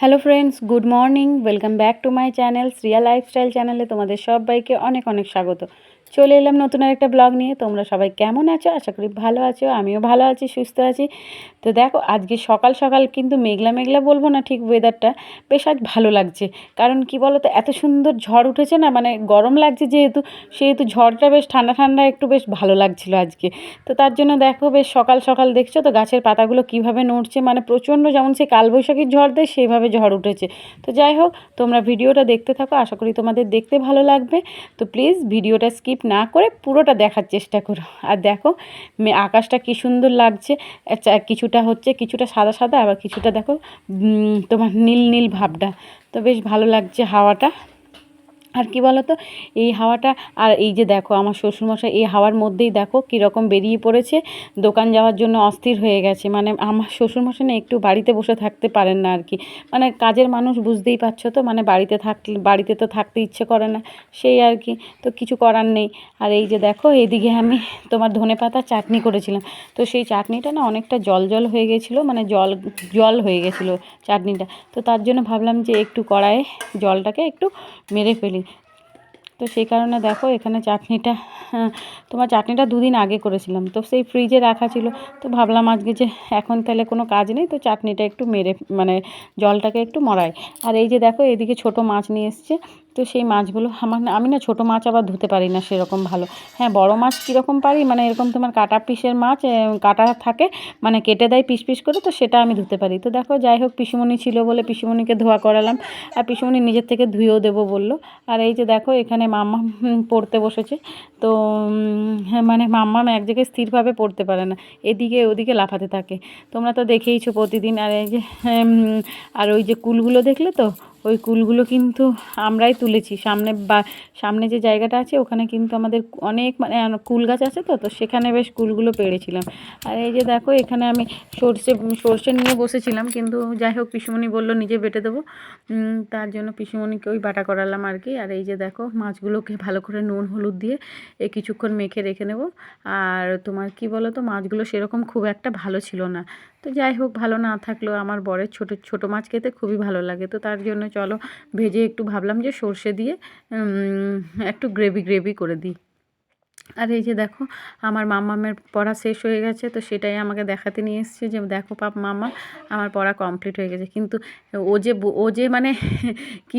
Hello friends, good morning. Welcome back to my channel Shriya lifestyle চ্যানেলে তোমাদের সবাইকে অনেক অনেক স্বাগত। চলে এলাম নতুন আরেকটা ব্লগ নিয়ে। তোমরা সবাই কেমন আছো? আশা করি ভালো আছো। আমিও ভালো আছি, সুস্থ আছি। তো দেখো, আজকে সকাল সকাল কিন্তু মেঘলা মেঘলা বলবো না, ঠিক ওয়েদারটা বেশ আজ ভালো লাগছে। কারণ কি বলো তো, এত সুন্দর ঝড় উঠেছে না, মানে গরম লাগছে যেহেতু, সেহেতু ঝড়টা বেশ ঠান্ডা ঠান্ডা একটু বেশ ভালো লাগছিল আজকে। তো তার জন্য দেখো, বেশ সকাল সকাল দেখছো তো গাছের পাতাগুলো কিভাবে নড়ছে, মানে প্রচণ্ড, যেমন সে কালবৈশাখীর ঝড় দেয় সেইভাবে ঝড় উঠেছে। তো যাই হোক, তোমরা ভিডিওটা দেখতে থাকো, আশা করি তোমাদের দেখতে ভালো লাগবে। তো প্লিজ ভিডিওটা স্কিপ না করে পুরোটা দেখার চেষ্টা করো। আর দেখো আকাশটা কি সুন্দর লাগছে। কিছুটা হচ্ছে, কিছুটা সাদা সাদা, আবার কিছুটা দেখো তোমার নীল নীল ভাবটা। তো বেশ ভালো লাগছে হাওয়াটা। আর কি বলো তো, এই হাওয়াটা, আর এই যে দেখো আমার শ্বশুরমশাই এই হাওয়ার মধ্যেই দেখো কীরকম বেরিয়ে পড়েছে দোকান যাওয়ার জন্য, অস্থির হয়ে গেছে। মানে আমার শ্বশুরমশাই না একটু বাড়িতে বসে থাকতে পারেন না আর কি। মানে কাজের মানুষ, বুঝতেই পারছো তো, মানে বাড়িতে তো থাকতে ইচ্ছে করে না, সেই আর কি। তো কিছু করার নেই। আর এই যে দেখো, এইদিকে আমি তোমার ধনেপাতা চাটনি করেছিলাম। তো সেই চাটনিটা না অনেকটা জল জল হয়ে গেছিলো, মানে জল জল হয়ে গেছিলো চাটনিটা। তো তার জন্য ভাবলাম যে একটু কড়াইয়ে জলটাকে একটু মেরে ফেলি। তো সেই কারণে দেখো এখানে চাটনিটা, তোমার চাটনিটা দুদিন আগে করেছিলাম, তো সেই ফ্রিজে রাখা ছিল। তো ভাবলাম আজকে যে এখন তাহলে কোনো কাজ নেই, তো চাটনিটা একটু মেরে, মানে জলটাকে একটু মরাই। আর এই যে দেখো এদিকে ছোট মাছ নিয়ে এসছে। তো সেই মাছগুলো আমি না ছোটো মাছ আবার ধুতে পারি না সেরকম ভালো। হ্যাঁ, বড় মাছ কীরকম পারি, মানে এরকম তোমার কাটা পিসের মাছ, কাটা থাকে, মানে কেটে দেয় পিস পিস করে, তো সেটা আমি ধুতে পারি। তো দেখো যাই হোক, পিসুমণি ছিল বলে পিসুমণিকে ধোয়া করালাম। আর পিসুমণি নিজের থেকে ধুয়েও দেবো বললো। আর এই যে দেখো এখানে মাম্মা পড়তে বসেছে। তো হ্যাঁ, মানে মাম্মাম এক জায়গায় স্থিরভাবে পড়তে পারে না, এদিকে ওদিকে লাফাতে থাকে। তোমরা তো দেখেইছো প্রতিদিন। আর এই যে আর ওই যে কুলগুলো দেখলে তো, ওই কুলগুলো কিন্তু আমরাই তুলেছি। সামনে যে জায়গাটা আছে ওখানে কিন্তু আমাদের অনেক, মানে কুল গাছ আছে, তো সেখানে বেশ কুলগুলো পেড়েছিলাম। আর এই যে দেখো এখানে আমি সর্ষে নিয়ে বসেছিলাম, কিন্তু যাই হোক পিসুমণি বললো নিজে বেটে দেবো। তার জন্য পিসুমণিকে ওই বাটা করালাম আর কি। আর এই যে দেখো মাছগুলোকে ভালো করে নুন হলুদ দিয়ে কিছুক্ষণ মেখে রেখে নেব। আর তোমার কি বলো তো, মাছগুলো সেরকম খুব একটা ভালো ছিল না। তো যাই হোক, ভালো না থাকলেও আমার বরের ছোটো মাছ খেতে খুবই ভালো লাগে। তো তার জন্য চলো ভেজে একটু ভাবলাম যে সর্ষে দিয়ে একটু গ্রেভি করে দিই। আর এই যে দেখো আমার মাম্মামের পড়া শেষ হয়ে গেছে, তো সেটাই আমাকে দেখাতে নিয়ে এসেছে যে দেখো মাম্মা, আমার পড়া কমপ্লিট হয়ে গেছে। কিন্তু ও যে মানে কী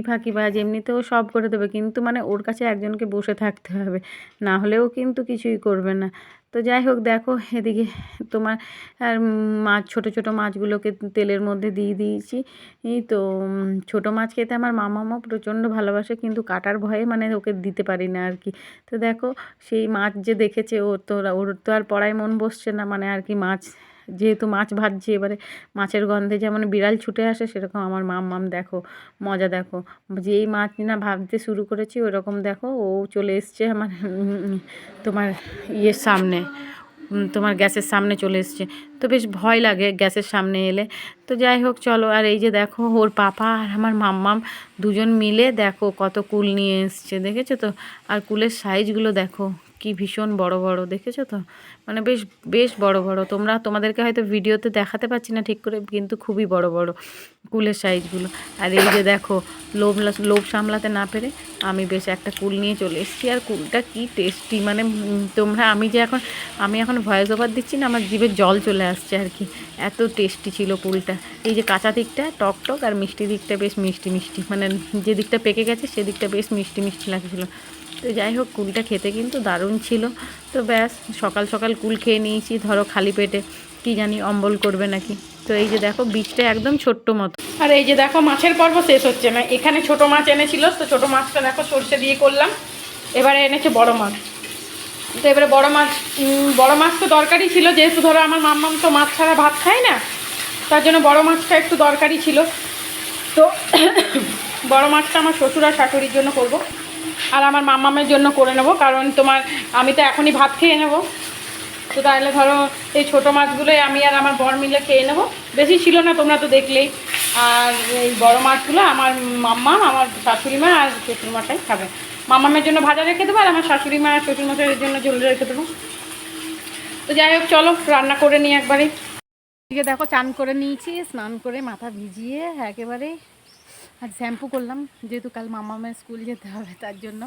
ফাঁকিবাজ, এমনিতেও সব করে দেবে, কিন্তু মানে ওর কাছে একজনকে বসে থাকতে হবে, না হলেও কিন্তু কিছুই করবে না। তো যাই হোক দেখো এদিকে তোমার আর মাছ, ছোটো মাছগুলোকে তেলের মধ্যে দিয়ে দিয়েছি। তো ছোটো মাছ খেতে আমার মামামও প্রচণ্ড ভালোবাসে, কিন্তু কাটার ভয়ে মানে ওকে দিতে পারি না আর কি। তো দেখো সেই মাছ যে দেখেছে, ওর তো আর পড়ায় মন বসছে না, মানে আর কি মাছ, যেহেতু মাছ ভাজছে, এবারে মাছের গন্ধে যেমন বিড়াল ছুটে আসে, সেরকম আমার মাম্মাম দেখো মজা। দেখো যেই মাছ না ভাজতে শুরু করেছি, ওরকম দেখো ও চলে এসছে আমার তোমার ইয়ের সামনে, তোমার গ্যাসের সামনে চলে এসছে। তো বেশ ভয় লাগে গ্যাসের সামনে এলে। তো যাই হোক চলো। আর এই যে দেখো ওর পাপা আর আমার মাম্মাম দুজন মিলে দেখো কত কুল নিয়ে এসছে, দেখেছো তো? আর কুলের সাইজগুলো দেখো কি ভীষণ বড় বড়, দেখেছো তো? মানে বেশ বড় বড়। তোমাদেরকে হয়তো ভিডিওতে দেখাতে পাচ্ছি না ঠিক করে, কিন্তু খুবই বড় বড় কুলের সাইজগুলো। আর এই যে দেখো লোভ সামলাতে না পেরে আমি বেশ একটা কুল নিয়ে চলে এসেছি। আর কুলটা কি টেস্টি, মানে আমি এখন ভয়েস ওভার দিচ্ছি না, আমার জিভে জল চলে আসছে আর কি, এত টেস্টি ছিল কুলটা। এই যে কাঁচা দিকটা টক আর মিষ্টি দিকটা বেশ মিষ্টি, মানে যে দিকটা পেকে গেছে সেদিকটা বেশ মিষ্টি লাগছিলো। তো যাই হোক, কুলটা খেতে কিন্তু দারুণ ছিল। তো ব্যাস সকাল সকাল কুল খেয়ে নিয়েছি, ধরো খালি পেটে, কি জানি অম্বল করবে নাকি। তো এই যে দেখো বীজটা একদম ছোট্ট মতো। আর এই যে দেখো মাছের পর্ব শেষ হচ্ছে না, এখানে ছোট মাছ এনেছিল, তো ছোট মাছটা দেখো সর্ষে দিয়ে করলাম। এবারে এনেছে বড় মাছ। তো এবারে বড় মাছ তো দরকারই ছিল, যেহেতু ধরো আমার মাম্মাম তো মাছ ছাড়া ভাত খায় না, তার জন্য বড় মাছটা একটু দরকারই ছিল। তো বড় মাছটা আমার শ্বশুর আর শাশুড়ির জন্য করব, আর আমার মাম্মামের জন্য করে নেব, কারণ আমি তো এখনই ভাত খেয়ে নেব। তো তাহলে ধরো এই ছোটো মাছগুলোই আমি আর আমার বর মিলে খেয়ে নেব। বেশি ছিল না, তোমরা তো দেখলেই। আর এই বড় মাছগুলো আমার মাম্মাম, আমার শাশুড়ি মা আর শ্বশুরমশাই খাবে। মাম্মামের জন্য ভাজা রেখে দেবো, আর আমার শাশুড়ি মা আর শ্বশুরমশাইয়ের জন্য ঝোল রেখে দেবো। তো যাই হোক চলো রান্না করে নিই একবারে। এদিকে দেখো চান করে নিয়েছি, স্নান করে মাথা ভিজিয়ে একেবারে আর শ্যাম্পু করলাম, যেহেতু কাল মামামের স্কুল যেতে হবে তার জন্য।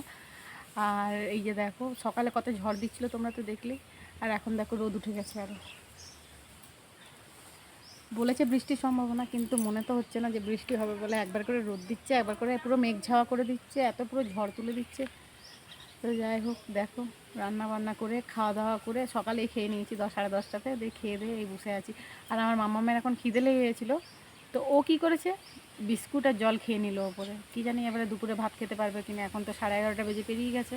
আর এই যে দেখো সকালে কত ঝড় দিচ্ছিলো তোমরা তো দেখলে, আর এখন দেখো রোদ উঠে গেছে। আরও বলেছে বৃষ্টির সম্ভাবনা, কিন্তু মনে তো হচ্ছে না যে বৃষ্টি হবে বলে। একবার করে রোদ দিচ্ছে, একবার করে পুরো মেঘ ঝাওয়া করে দিচ্ছে, এত পুরো ঝড় তুলে দিচ্ছে। তো যাই হোক দেখো, রান্না বান্না করে খাওয়া দাওয়া করে সকালেই খেয়ে নিয়েছি 10 সাড়ে 10টাতে, দিয়ে খেয়ে দিয়ে এই বসে আছি। আর আমার মামামের এখন খিদে লেগে গেছিলো, তো ও কি করেছে, বিস্কুট আর জল খেয়ে নিল ওপরে। কী জানি এবারে দুপুরে ভাত খেতে পারবে কিনা, এখন তো 11:30 বেজে পেরিয়ে গেছে।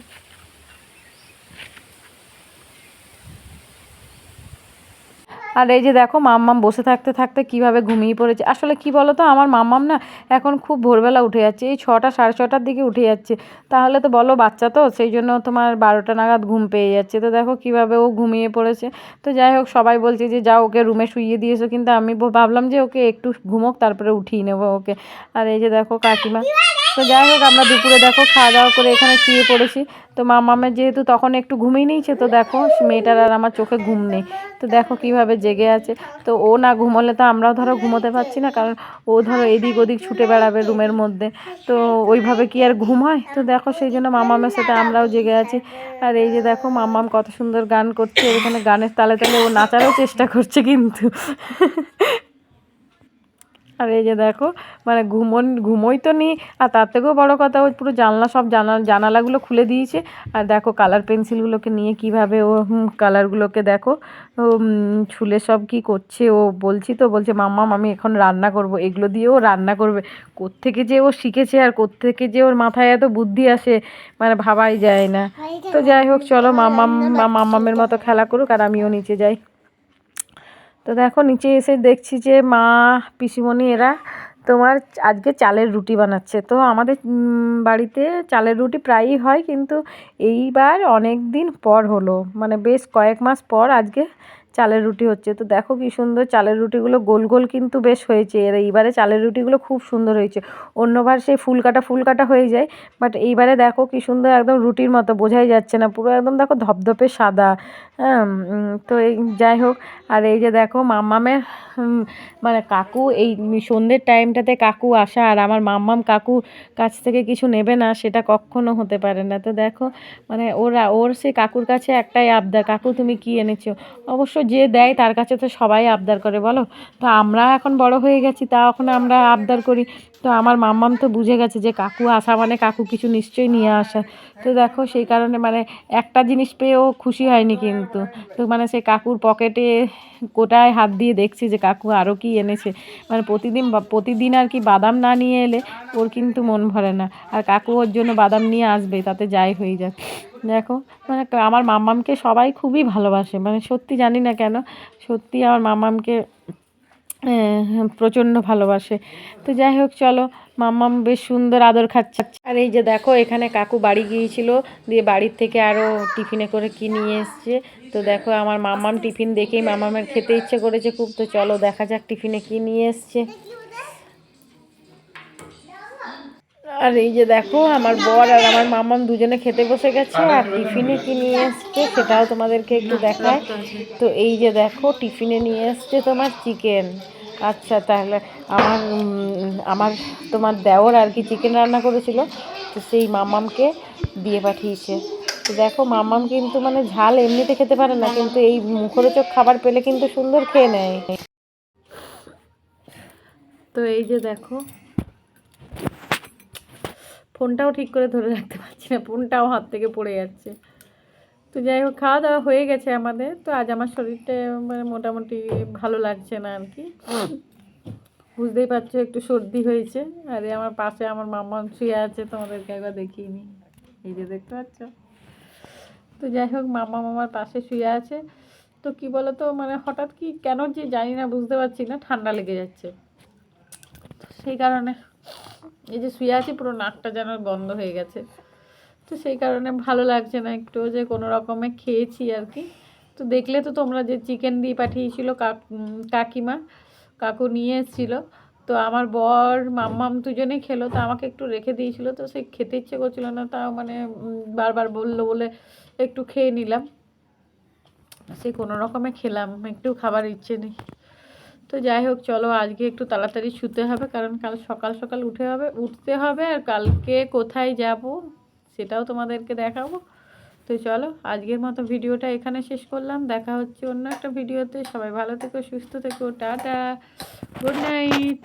আর এই যে দেখো মাম্মাম বসে থাকতে থাকতে কিভাবে ঘুমিয়ে পড়েছে। আসলে কি বলো তো, আমার মাম্মাম না এখন খুব ভোরবেলা উঠে যাচ্ছে, এই 6টা সাড়ে 6টার দিকে উঠে যাচ্ছে। তাহলে তো বলো বাচ্চা তো, সেই জন্য তোমার 12টা নাগাদ ঘুম পেয়ে যাচ্ছে। তো দেখো কিভাবে ও ঘুমিয়ে পড়েছে। তো যাই হোক সবাই বলছে যে যাও ওকে রুমে শুইয়ে দিয়েছো, কিন্তু আমি ভাবলাম যে ওকে একটু ঘুমোক তারপরে উঠিয়ে নেবো ওকে। আর এই যে দেখো কাকিমা, তো যাই হোক আমরা দুপুরে দেখো খাওয়া দাওয়া করে এখানে শুয়ে পড়েছি। তো মামামের যেহেতু তখন একটু ঘুমিয়ে নিয়েছে, তো দেখো মেয়েটার আর আমার চোখে ঘুম নেই। তো দেখো কিভাবে জেগে আছে। তো ও না ঘুমোলে তো আমরাও ধরো ঘুমোতে পারছি না, কারণ ও ধরো এদিক ওদিক ছুটে বেড়াবে রুমের মধ্যে, তো ওইভাবে কি আর ঘুম হয়। তো দেখো সেই জন্য মামামের সাথে আমরাও জেগে আছি। আর এই যে দেখো মামাম কত সুন্দর গান করছে, এখানে গানের তালে তালে ও নাচারও চেষ্টা করছে কিন্তু। আর এই যে দেখো মানে ঘুমোই তো নি, আর তার থেকেও বড় কথা ও পুরো জানালাগুলো খুলে দিয়েছে। আর দেখো কালার পেন্সিলগুলোকে নিয়ে কিভাবে ও কালারগুলোকে দেখো ও ছুলে সব কি করছে। ও বলছে মাম্মাম আমি এখন রান্না করব, এগুলো দিয়েও রান্না করবে। কোত্থেকে যে ও শিখেছে আর কোত্থেকে যে ওর মাথায় এত বুদ্ধি আসে, মানে ভাবাই যায় না। তো যাই হোক চলো মাম্মামের মতো খেলা করুক, আর আমিও নিচে যাই। তো দেখো নিচে এসে দেখছি যে মা, পিসিমণি এরা তোমার আজকে চালের রুটি বানাচ্ছে। তো আমাদের বাড়িতে চালের রুটি প্রায়ই হয়, কিন্তু এইবার অনেক দিন পর হলো, মানে বেশ কয়েক মাস পর আজকে চালের রুটি হচ্ছে। তো দেখো কি সুন্দর চালের রুটিগুলো, গোল গোল কিন্তু বেশ হয়েছে। এর এইবারে চালের রুটিগুলো খুব সুন্দর হয়েছে। অন্যবার সেই ফুল কাটা হয়ে যায়, বাট এইবারে দেখো কি সুন্দর একদম রুটির মতো, বোঝাই যাচ্ছে না, পুরো একদম দেখো ধপধপে সাদা। হ্যাঁ, তো এই যাই হোক। আর এই যে দেখো মাম্মামের মানে কাকু এই সন্ধ্যের টাইমটাতে কাকু আসা, আর আমার মাম্মাম কাকু কাছ থেকে কিছু নেবে না সেটা কখনো হতে পারে না। তো দেখো মানে ওর সে কাকুর কাছে একটাই আবদার, কাকু তুমি কি এনেছো। অবশ্য যে দেয় তার কাছে তো সবাই আবদার করে বলো। তো আমরা এখন বড় হয়ে গেছি, তা এখন আমরা আবদার করি। তো আমার মাম্মাম তো বুঝে গেছে যে কাকু আসা মানে কাকু কিছু নিশ্চয়ই নিয়ে আসা। তো দেখো সেই কারণে মানে একটা জিনিস পেয়েও খুশি হয়নি কিন্তু। তো মানে সে কাকুর পকেটে কোটায় হাত দিয়ে দেখছি যে কাকু আরও কি এনেছে। মানে প্রতিদিন আর কি বাদাম না নিয়ে এলে ওর কিন্তু মন ভরে না, আর কাকু ওর জন্য বাদাম নিয়ে আসবে, তাতে যাই হয়ে যাক। দেখো মানে আমার মাম্মামকে সবাই খুবই ভালোবাসে, মানে সত্যি জানি না কেন, সত্যি আমার মাম্মামকে প্রচণ্ড ভালোবাসে। তো যাই হোক চলো, মাম্মাম বেশ সুন্দর আদর খাচ্ছে। আর এই যে দেখো এখানে কাকু বাড়ি গিয়েছিল, দিয়ে বাড়ির থেকে আরও টিফিনে করে কি নিয়ে এসছে। তো দেখো আমার মাম্মাম টিফিন দেখেই মাম্মামের খেতে ইচ্ছে করেছে খুব। তো চলো দেখা যাক টিফিনে কি নিয়ে এসছে। আর এই যে দেখো আমার বর আর আমার মাম্মাম দুজনে খেতে বসে গেছে, আর টিফিনে কি নিয়ে এসছে সেটাও তোমাদেরকে একটু দেখায়। তো এই যে দেখো টিফিনে নিয়ে এসছে তোমার চিকেন। আচ্ছা তাহলে আমার তোমার দেওর আর কি চিকেন রান্না করেছিল, তো সেই মাম্মামকে দিয়ে পাঠিয়েছে। তো দেখো মাম্মাম কিন্তু মানে ঝাল এমনিতে খেতে পারে না, কিন্তু এই মুখরোচক খাবার পেলে কিন্তু সুন্দর খেয়ে নেয়। তো এই যে দেখো ফোনটাও ঠিক করে ধরে রাখতে পারছি না, ফোনটাও হাত থেকে পড়ে যাচ্ছে। তো যাই হোক খাওয়া দাওয়া হয়ে গেছে আমাদের। তো আজ আমার শরীরটা মানে মোটামুটি ভালো লাগছে না আর কি, বুঝতেই পারছো একটু সর্দি হয়েছে। আর আমার পাশে আমার মামা শুয়ে আছে, তোমাদেরকে একবার দেখিয়ে নি, এই যে দেখতে পাচ্ছ। তো যাই হোক মামার পাশে শুয়ে আছে। তো কি বলো তো মানে হঠাৎ কি কেন যে জানি না, বুঝতে পারছি না, ঠান্ডা লেগে যাচ্ছে। সেই কারণে এই যে শুয়ে আছি পুরো নাকটা যেন বন্ধ হয়ে গেছে। তো সেই কারণে ভালো লাগছে না একটু, যে কোনো রকমে খেয়েছি আর কি। তো দেখলে তো তোমরা যে চিকেন দিয়ে পাঠিয়েছিল কাকিমা, কাকু নিয়ে এসেছিলো। তো আমার বর মাম্মাম দুজনেই খেলো, তো আমাকে একটু রেখে দিয়েছিল। তো সে খেতে ইচ্ছে করছিল না, তাও মানে বারবার বললো বলে একটু খেয়ে নিলাম। সে কোনো রকমে খেলাম, একটু খাবার ইচ্ছে নেই। তো যাই হোক চলো আজকে একটু তাড়াতাড়ি শুতে হবে, কারণ কাল সকাল সকাল উঠতে হবে, আর কালকে কোথায় যাব সেটাও তোমাদেরকে দেখাবো। তো চলো আজকের মতো ভিডিওটা এখানে শেষ করলাম, দেখা হচ্ছে অন্য একটা ভিডিওতে। সবাই ভালো থেকো, সুস্থ থেকো, টাটা, গুড নাইট।